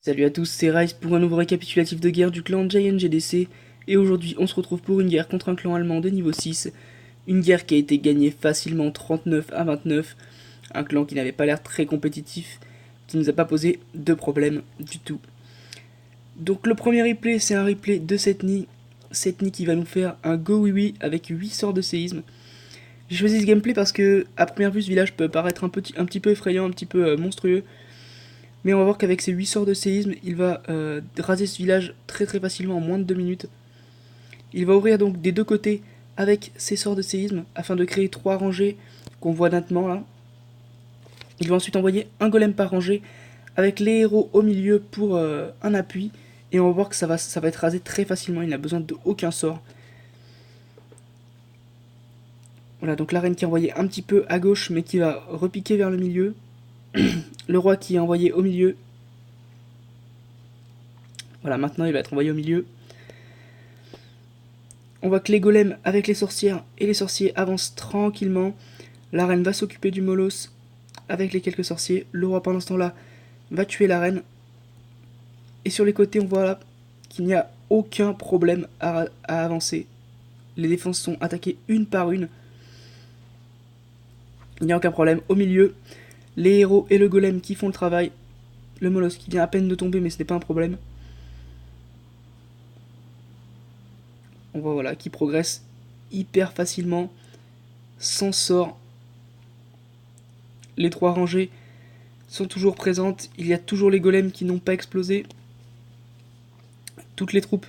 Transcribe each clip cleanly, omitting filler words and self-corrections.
Salut à tous, c'est Rice pour un nouveau récapitulatif de guerre du clan Giant GDC, et aujourd'hui on se retrouve pour une guerre contre un clan allemand de niveau 6, une guerre qui a été gagnée facilement 39 à 29, un clan qui n'avait pas l'air très compétitif, qui nous a pas posé de problème du tout. Donc le premier replay, c'est un replay de Setni qui va nous faire un go oui oui avec 8 sorts de séisme. J'ai choisi ce gameplay parce que à première vue ce village peut paraître un petit peu effrayant, un petit peu monstrueux, mais on va voir qu'avec ses 8 sorts de séisme, il va raser ce village très très facilement en moins de 2 minutes. Il va ouvrir donc des deux côtés avec ses sorts de séisme afin de créer 3 rangées qu'on voit nettement là. Il va ensuite envoyer un golem par rangée avec les héros au milieu pour un appui. Et on va voir que ça va être rasé très facilement, il n'a besoin de aucun sort. Voilà, donc la reine qui est envoyée un petit peu à gauche mais qui va repiquer vers le milieu. Le roi qui est envoyé au milieu. Voilà, maintenant il va être envoyé au milieu. On voit que les golems avec les sorcières et les sorciers avancent tranquillement. La reine va s'occuper du molosse avec les quelques sorciers. Le roi pendant ce temps-là va tuer la reine. Et sur les côtés on voit là qu'il n'y a aucun problème à avancer. Les défenses sont attaquées une par une. Il n'y a aucun problème. Au milieu, les héros et le golem qui font le travail. Le molosse qui vient à peine de tomber mais ce n'est pas un problème. On voit voilà qui progresse hyper facilement, sans sort. Les 3 rangées sont toujours présentes. Il y a toujours les golems qui n'ont pas explosé. Toutes les troupes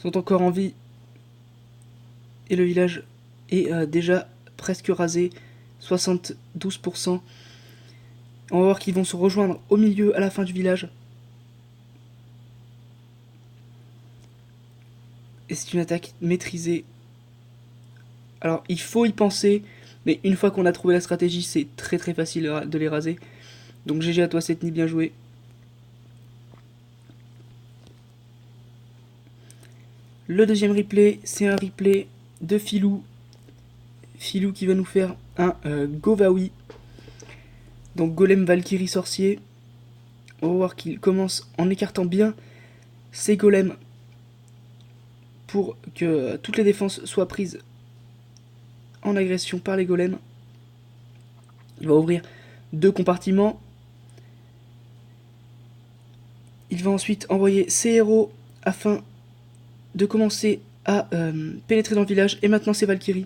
sont encore en vie. Et le village est déjà presque rasé. 72%. On va voir qu'ils vont se rejoindre au milieu à la fin du village. Et c'est une attaque maîtrisée. Alors il faut y penser, mais une fois qu'on a trouvé la stratégie, c'est très très facile de les raser. Donc GG à toi Setni, bien joué. Le deuxième replay, c'est un replay de Filou. Filou qui va nous faire un Govawi. Donc Golem, Valkyrie, Sorcier. On va voir qu'il commence en écartant bien ses golems pour que toutes les défenses soient prises en agression par les golems. Il va ouvrir 2 compartiments. Il va ensuite envoyer ses héros afin de commencer à pénétrer dans le village. Et maintenant c'est Valkyrie.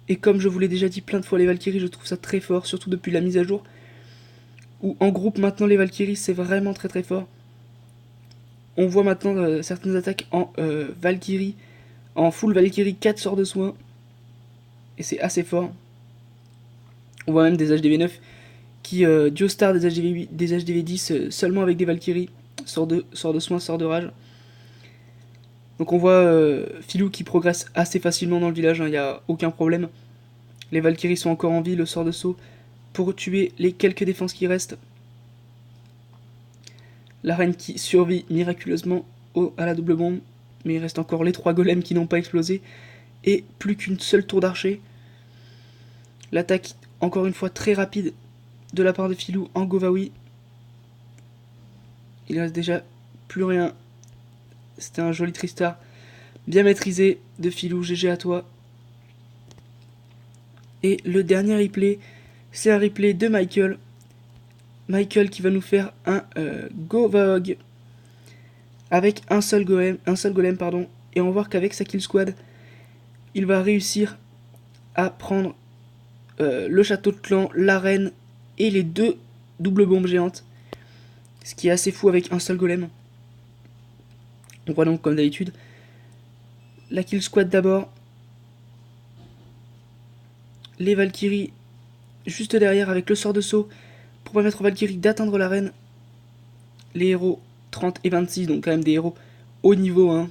Et comme je vous l'ai déjà dit plein de fois, les Valkyries, je trouve ça très fort, surtout depuis la mise à jour. Où en groupe maintenant les Valkyries, c'est vraiment très très fort. On voit maintenant certaines attaques en Valkyrie, en full Valkyrie, 4 sorts de soin. Et c'est assez fort. On voit même des HDV9 qui Duostar des HDV8, des HDV10 seulement avec des Valkyries. Sort de soin, sort de rage. Donc on voit Filou qui progresse assez facilement dans le village, il n'y a aucun problème. Les Valkyries sont encore en vie, le sort de saut pour tuer les quelques défenses qui restent. La reine qui survit miraculeusement à la double bombe, mais il reste encore les 3 golems qui n'ont pas explosé, et plus qu'une seule tour d'archer. L'attaque, encore une fois, très rapide de la part de Filou en Govawi. Il reste déjà plus rien. C'était un joli Tristar, bien maîtrisé de Filou, GG à toi. Et le dernier replay, c'est un replay de Michael. Michael qui va nous faire un Govog avec un seul golem pardon, et on va voir qu'avec sa kill squad, il va réussir à prendre le château de clan, l'arène et les 2 doubles bombes géantes, ce qui est assez fou avec un seul golem. On voit donc comme d'habitude la kill squad d'abord, les Valkyries juste derrière avec le sort de saut pour permettre aux Valkyries d'atteindre l'arène. Les héros 30 et 26, donc quand même des héros haut niveau, hein.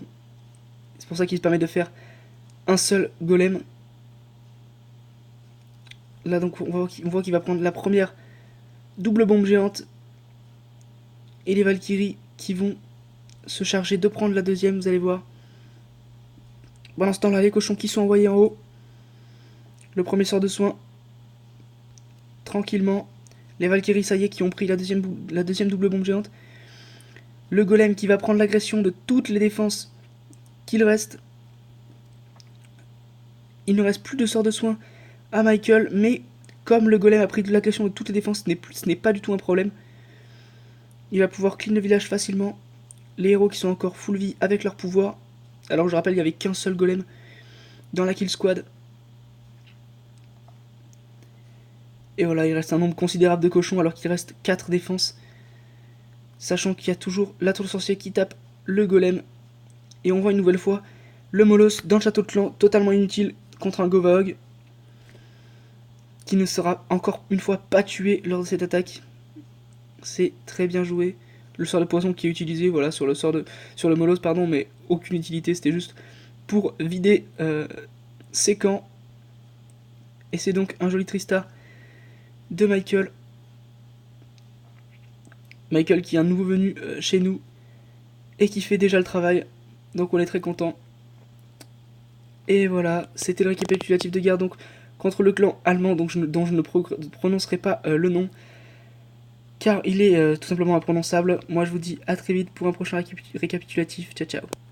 C'est pour ça qu'il se permet de faire un seul golem. Là donc on voit qu'il va prendre la première double bombe géante. Et les Valkyries qui vont se charger de prendre la deuxième, vous allez voir. Pendant ce temps-là, les cochons qui sont envoyés en haut. Le premier sort de soin. Tranquillement. Les Valkyries, ça y est, qui ont pris la deuxième double bombe géante. Le golem qui va prendre l'agression de toutes les défenses qu'il reste. Il ne reste plus de sort de soin à Michael, mais comme le golem a pris de l'agression de toutes les défenses, ce n'est pas du tout un problème. Il va pouvoir clean le village facilement. Les héros qui sont encore full vie avec leur pouvoir. Alors je rappelle, il n'y avait qu'un seul golem dans la kill squad. Et voilà, il reste un nombre considérable de cochons alors qu'il reste 4 défenses. Sachant qu'il y a toujours la tour de sorcier qui tape le golem. Et on voit une nouvelle fois le Moloss dans le château de clan, totalement inutile contre un Govaog. Qui ne sera encore une fois pas tué lors de cette attaque. C'est très bien joué. Le sort de poison qui est utilisé, voilà, sur le Moloss, pardon, mais aucune utilité, c'était juste pour vider ses camps. Et c'est donc un joli Tristar de Michael. Michael qui est un nouveau venu chez nous et qui fait déjà le travail. Donc on est très content. Et voilà, c'était le récapitulatif de guerre donc contre le clan allemand dont je ne prononcerai pas le nom. Car il est tout simplement imprononçable. Moi je vous dis à très vite pour un prochain récapitulatif. Ciao ciao.